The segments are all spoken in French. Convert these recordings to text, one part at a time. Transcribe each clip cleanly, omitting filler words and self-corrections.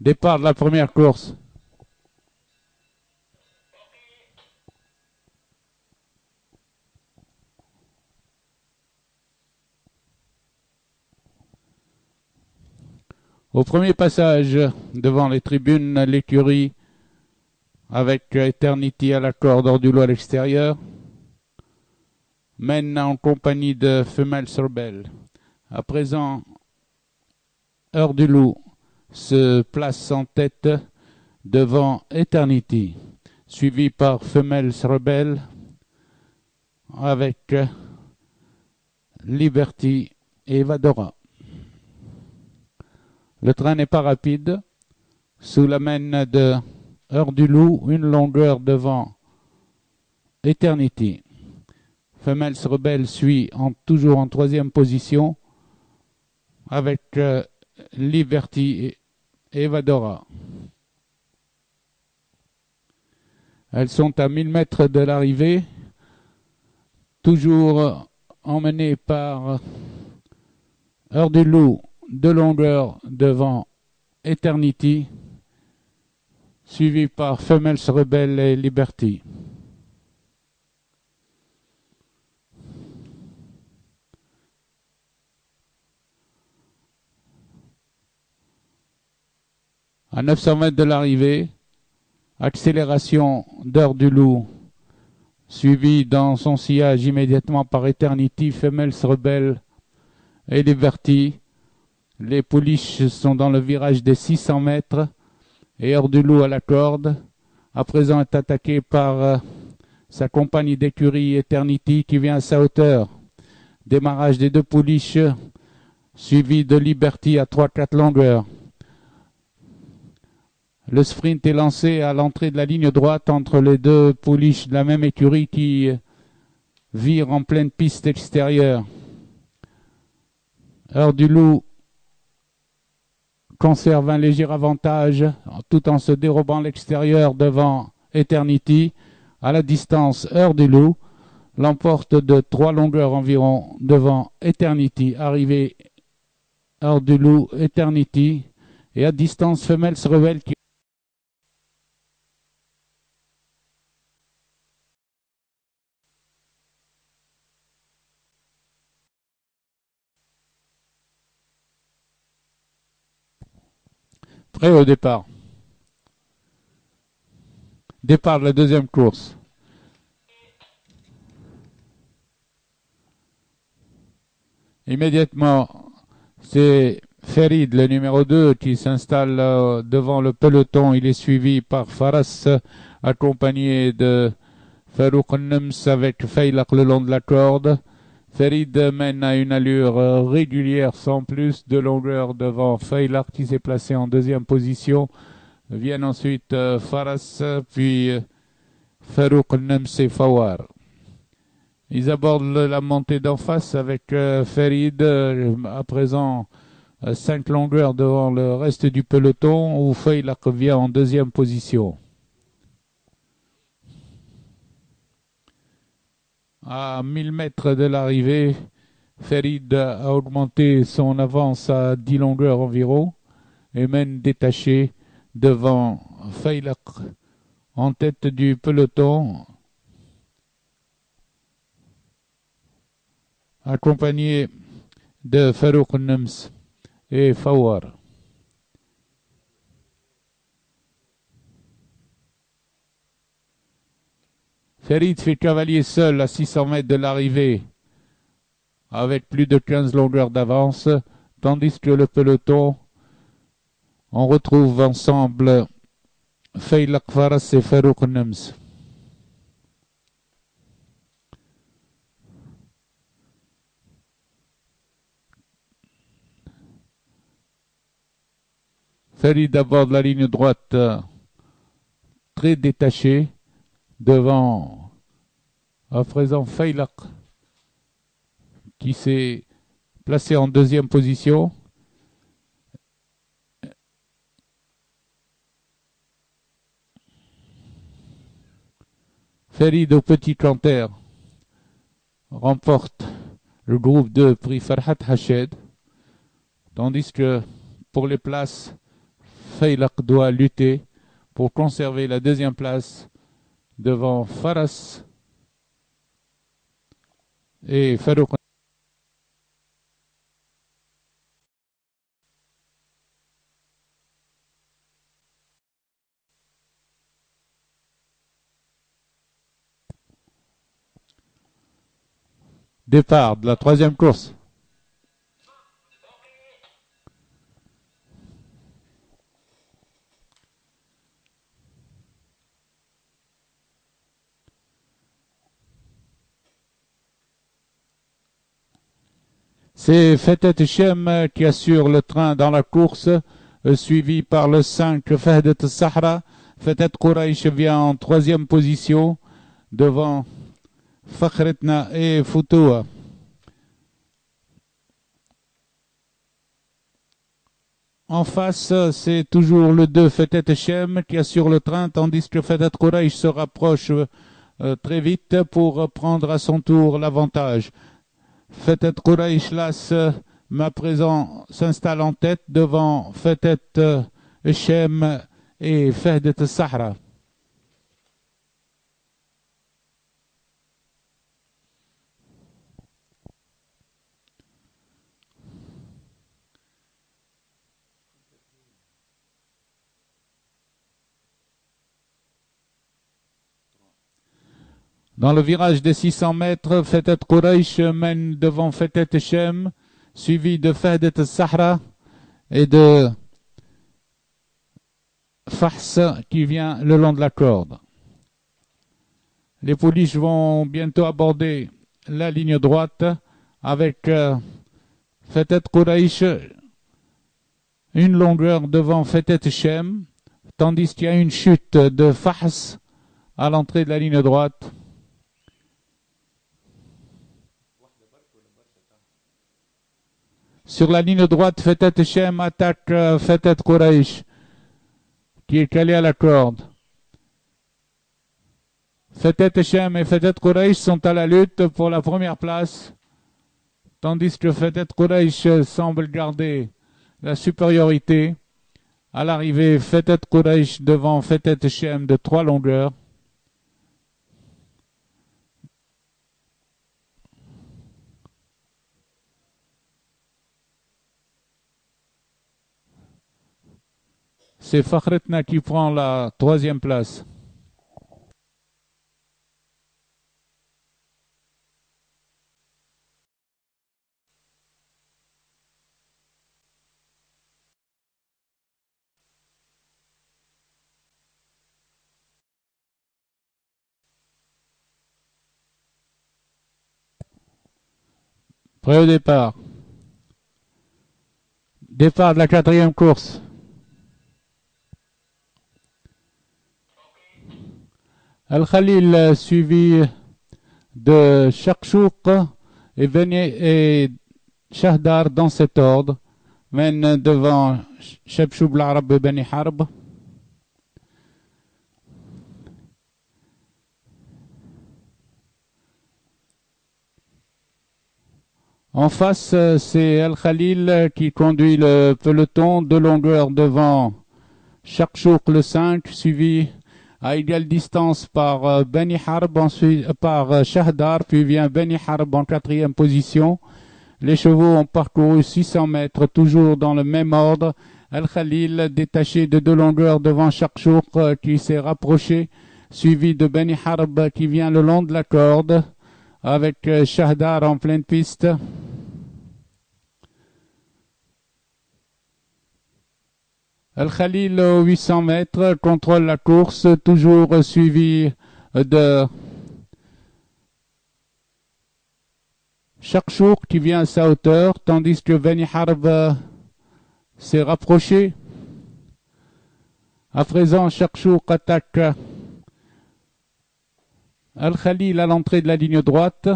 Départ de la première course. Au premier passage, devant les tribunes, l'écurie avec Eternity à la corde, Ordulo à l'extérieur, mène en compagnie de Femelles Rebelle. À présent, Heure du Loup se place en tête devant Eternity, suivi par Femelles Rebelle avec Liberty et Evadora. Le train n'est pas rapide. Sous la main de Heure du Loup, une longueur devant Eternity. Femelles Rebelle suit toujours en troisième position avec Liberty et Evadora. Elles sont à 1000 mètres de l'arrivée, toujours emmenées par Heure du Loup, de longueur devant Eternity, suivi par Femelles Rebelle et Liberty. À 900 mètres de l'arrivée, accélération d'Heure du Loup, suivi dans son sillage immédiatement par Eternity, Femelles Rebelle et Liberty. Les pouliches sont dans le virage des 600 mètres et Heure du Loup à la corde. À présent est attaqué par sa compagnie d'écurie Eternity qui vient à sa hauteur. Démarrage des deux pouliches, suivi de Liberty à 3-4 longueurs. Le sprint est lancé à l'entrée de la ligne droite entre les deux pouliches de la même écurie qui virent en pleine piste extérieure. Heure du Loup conserve un léger avantage tout en se dérobant l'extérieur devant Eternity. À la distance, Heure du Loup l'emporte de 3 longueurs environ devant Eternity. Arrivé Heure du Loup, Eternity et à distance Femelles Rebelle qui prêt au départ. Départ de la deuxième course. Immédiatement, c'est Ferid, le numéro 2, qui s'installe devant le peloton. Il est suivi par Faras, accompagné de Farouk Nems avec Faylaq le long de la corde. Ferid mène à une allure régulière sans plus de longueur devant Faylaq qui s'est placé en deuxième position. Viennent ensuite Faras, puis Farouk Nems et Fawar. Ils abordent la montée d'en face avec Ferid, à présent 5 longueurs devant le reste du peloton, où Faylaq vient en deuxième position. À 1000 mètres de l'arrivée, Ferid a augmenté son avance à 10 longueurs environ et mène détaché devant Faylaq en tête du peloton, accompagné de Farouk Nems et Fawar. Ferid fait cavalier seul à 600 mètres de l'arrivée avec plus de 15 longueurs d'avance, tandis que le peloton, on retrouve ensemble Faylaq, Faras et Farouk Nems. Ferid aborde la ligne droite très détaché devant à présent Faylaq qui s'est placé en deuxième position. Ferid au petit canter remporte le groupe 2 prix Farhat Hached, tandis que pour les places, Faylaq doit lutter pour conserver la deuxième place devant Faras et Farouk. Départ de la troisième course. C'est Fetet Shem qui assure le train dans la course, suivi par le 5 Fahdet Sahra. Fetet Quraish vient en troisième position devant Fakhretna et Foutoua. En face, c'est toujours le 2 Fetet Shem qui assure le train, tandis que Fetet Quraish se rapproche très vite pour prendre à son tour l'avantage. Fetet Quraish Las, à présent, s'installe en tête devant Fetet Shem et Fahdet Sahra. Dans le virage des 600 mètres, Fetet Quraish mène devant Fetet Shem, suivi de Fahdet Sahra et de Fahs qui vient le long de la corde. Les pouliches vont bientôt aborder la ligne droite avec Fetet Quraish une longueur devant Fetet Shem, tandis qu'il y a une chute de Fahs à l'entrée de la ligne droite. Sur la ligne droite, Fetet Shem attaque Fetet Quraish, qui est calé à la corde. Fetet Shem et Fetet Quraish sont à la lutte pour la première place, tandis que Fetet Quraish semble garder la supériorité. À l'arrivée, Fetet Quraish devant Fetet Shem de 3 longueurs. C'est Fakhretna qui prend la 3e place. Prêt au départ. Départ de la 4e course. Al-Khalil suivi de Shakshouk et Shahdar dans cet ordre, mène devant Shabshoub l'Arab et Beni Harb. En face, c'est Al-Khalil qui conduit le peloton de longueur devant Shakshouk le 5, suivi à égale distance par Beni Harb, ensuite par Shahdar, puis vient Beni Harb en 4e position. Les chevaux ont parcouru 600 mètres, toujours dans le même ordre. Al-Khalil détaché de 2 longueurs devant Shakshouk qui s'est rapproché, suivi de Beni Harb qui vient le long de la corde, avec Shahdar en pleine piste. Al-Khalil aux 800 mètres contrôle la course, toujours suivi de Shakshouk qui vient à sa hauteur, tandis que Beni Harb s'est rapproché. À présent, Shakshouk attaque Al-Khalil à l'entrée de la ligne droite.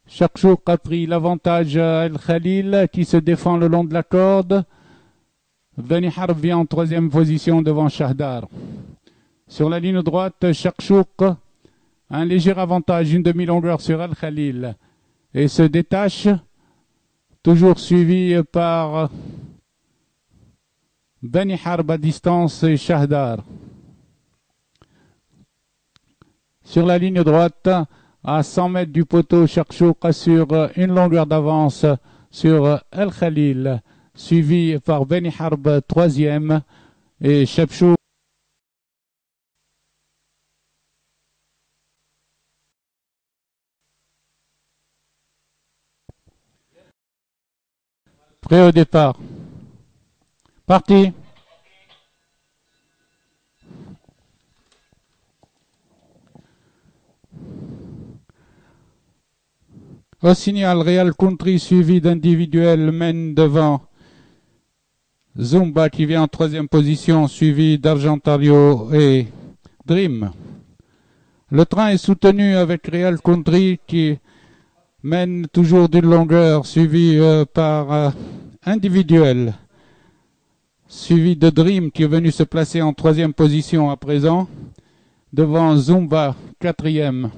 Shakshouk a pris l'avantage à Al-Khalil qui se défend le long de la corde. Beni Harb vient en 3e position devant Shahdar. Sur la ligne droite, Shakshouk a un léger avantage, une demi-longueur sur Al-Khalil, et se détache, toujours suivi par Beni Harb à distance et Shahdar. Sur la ligne droite, à 100 mètres du poteau, Cherchouk assure une longueur d'avance sur El Khalil, suivi par Beni Harb, troisième, et Cherchouk. Prêt au départ. Parti. Au signal, Real Country suivi d'individuel mène devant Zumba qui vient en troisième position, suivi d'Argentario et Dream. Le train est soutenu avec Real Country qui mène toujours d'une longueur, suivi par individuel, suivi de Dream qui est venu se placer en troisième position à présent, devant Zumba, quatrième.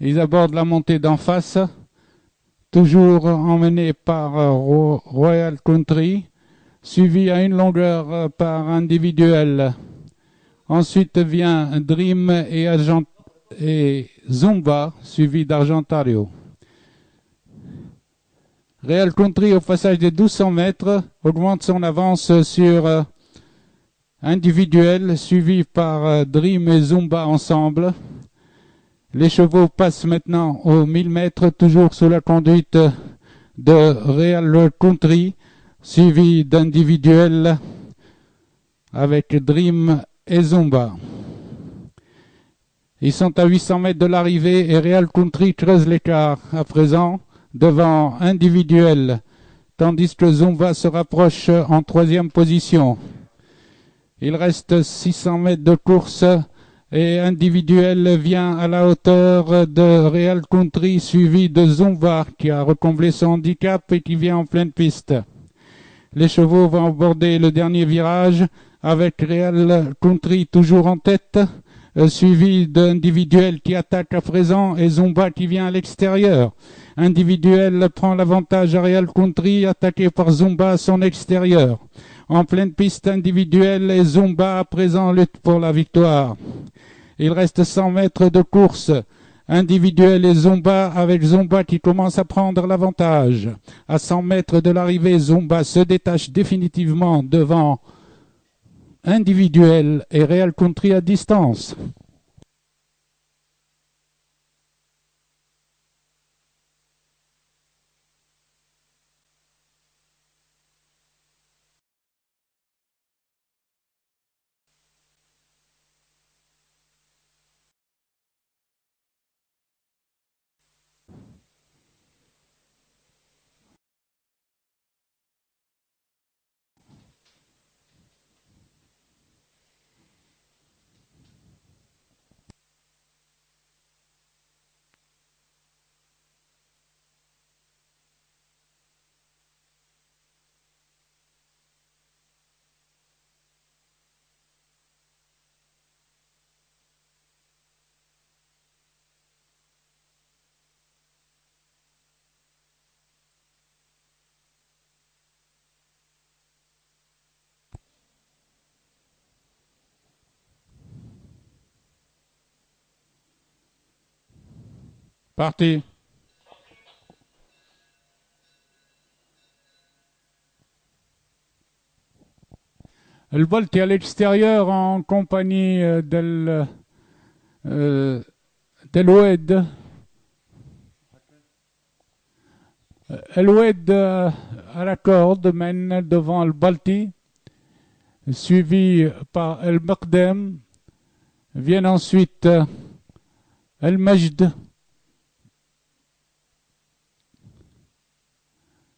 Ils abordent la montée d'en face, toujours emmenés par Royal Country, suivi à une longueur par individuel. Ensuite vient Dream et Zumba, suivi d'Argentario. Real Country, au passage des 1200 mètres, augmente son avance sur individuel, suivi par Dream et Zumba ensemble. Les chevaux passent maintenant aux 1000 mètres, toujours sous la conduite de Real Country, suivi d'individuel avec Dream et Zumba. Ils sont à 800 mètres de l'arrivée et Real Country creuse l'écart à présent devant individuel, tandis que Zumba se rapproche en troisième position. Il reste 600 mètres de course et individuel vient à la hauteur de Real Country, suivi de Zumba qui a recomblé son handicap et qui vient en pleine piste. Les chevaux vont aborder le dernier virage avec Real Country toujours en tête, suivi d'individuel qui attaque à présent et Zumba qui vient à l'extérieur. Individuel prend l'avantage à Real Country, attaqué par Zumba à son extérieur. En pleine piste individuelle et Zumba à présent lutte pour la victoire. Il reste 100 mètres de course. Individuel et Zumba, avec Zumba qui commence à prendre l'avantage. À 100 mètres de l'arrivée, Zumba se détache définitivement devant individuel et Real Country à distance. Parti. Le Bolt est à l'extérieur en compagnie d'El-Oued. El-Oued à la corde mène devant le Balti, suivi par El Maqdem. Viennent ensuite El Majd.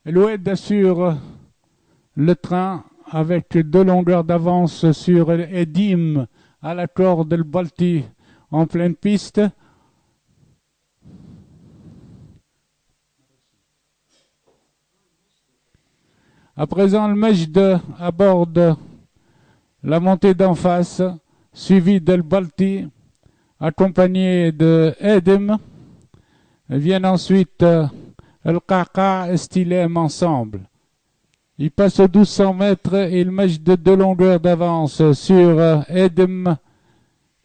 El-Oued assure le train avec 2 longueurs d'avance sur Edim à la corde del Balti en pleine piste. À présent, le Majd aborde la montée d'en face, suivi d'El Balti, accompagné de Edim. Viennent ensuite El Qaqa et Stilem ensemble. Il passe aux 1200 mètres et il match de 2 longueurs d'avance sur Edem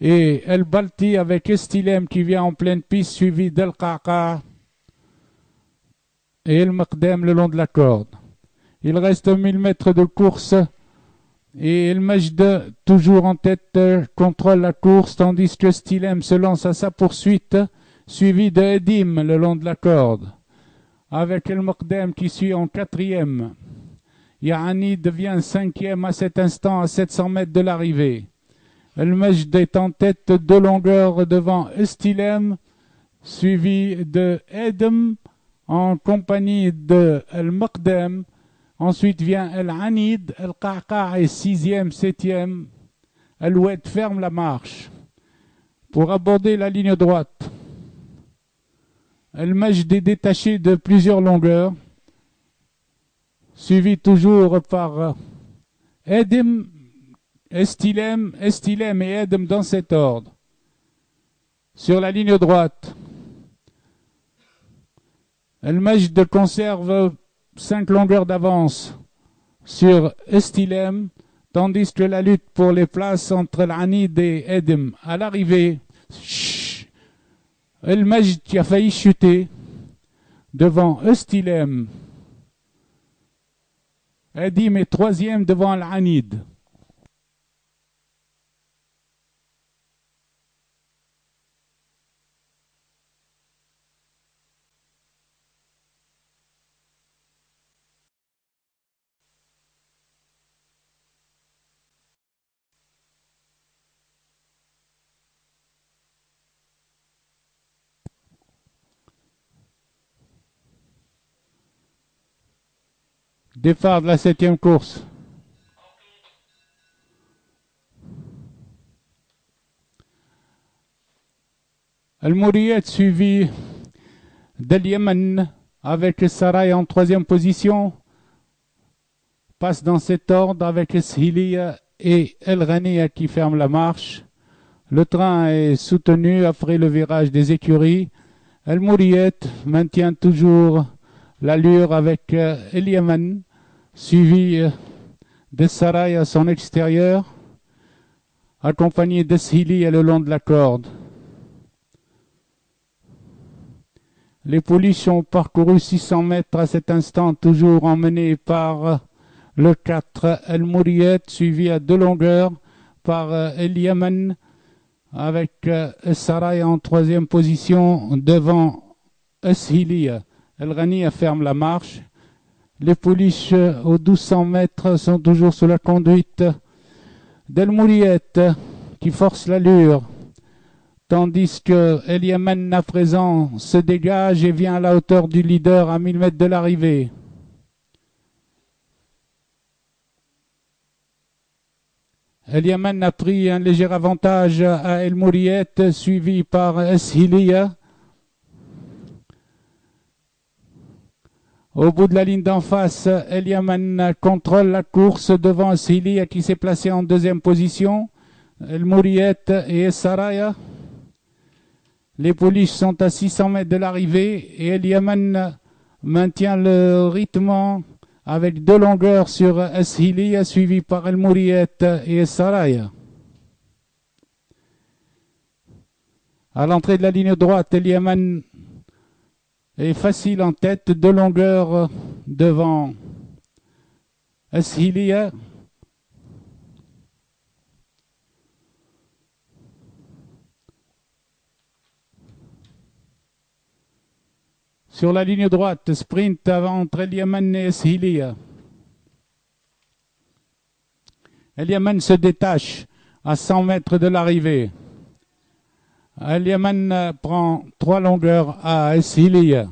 et El Balti avec Estilem qui vient en pleine piste suivi d'El Qaqa et El Maqdem le long de la corde. Il reste 1000 mètres de course et El Majd toujours en tête contrôle la course tandis que Estilem se lance à sa poursuite suivi de Edim le long de la corde avec El Maqdem qui suit en quatrième. Yaani devient cinquième à cet instant à 700 mètres de l'arrivée. El Majd est en tête de longueur devant Estilem, suivi de Edem en compagnie de El Maqdem. Ensuite vient El Anid, El Qaqa est sixième, septième. El Oued ferme la marche pour aborder la ligne droite. El Majd est détaché de plusieurs longueurs, suivi toujours par Edem, Estilem et Edem dans cet ordre. Sur la ligne droite, El Majd conserve 5 longueurs d'avance sur Estilem, tandis que la lutte pour les places entre l'Anid et Edem à l'arrivée, El Majd qui a failli chuter devant Estilem. Edim est troisième devant l'Anid. Départ de la 7e course. El Mouriyet suivi d'El Yemen avec Sarai en 3e position. Passe dans cet ordre avec Shiliya et El Ghaniya qui ferment la marche. Le train est soutenu après le virage des écuries. El Mouriyet maintient toujours l'allure avec El Yemen, suivi de Sarai à son extérieur, accompagné de Shiliya le long de la corde. Les pouliches ont parcouru 600 mètres à cet instant, toujours emmenés par le 4 El Mouriyet, suivi à 2 longueurs par El Yemen, avec Sarai en 3e position devant Shiliya. El Ghaniya ferme la marche. Les pouliches aux 1200 mètres sont toujours sous la conduite d'El Mouriyet qui force l'allure, tandis que El Yemen à présent se dégage et vient à la hauteur du leader à 1000 mètres de l'arrivée. El Yemen a pris un léger avantage à El Mouriyet, suivi par Shiliya. Au bout de la ligne d'en face, El Yemen contrôle la course devant Shiliya qui s'est placé en 2e position. El Mouriyet et Saraya. Les pouliches sont à 600 mètres de l'arrivée et El Yemen maintient le rythme avec 2 longueurs sur Shiliya suivi par El Mouriyet et Saraya. À l'entrée de la ligne droite, El Yemen est facile en tête, 2 longueurs devant Shiliya. Sur la ligne droite, sprint entre El Yemen et Shiliya. El Yemen se détache à 100 mètres de l'arrivée. El Yemen prend 3 longueurs à Shiliya.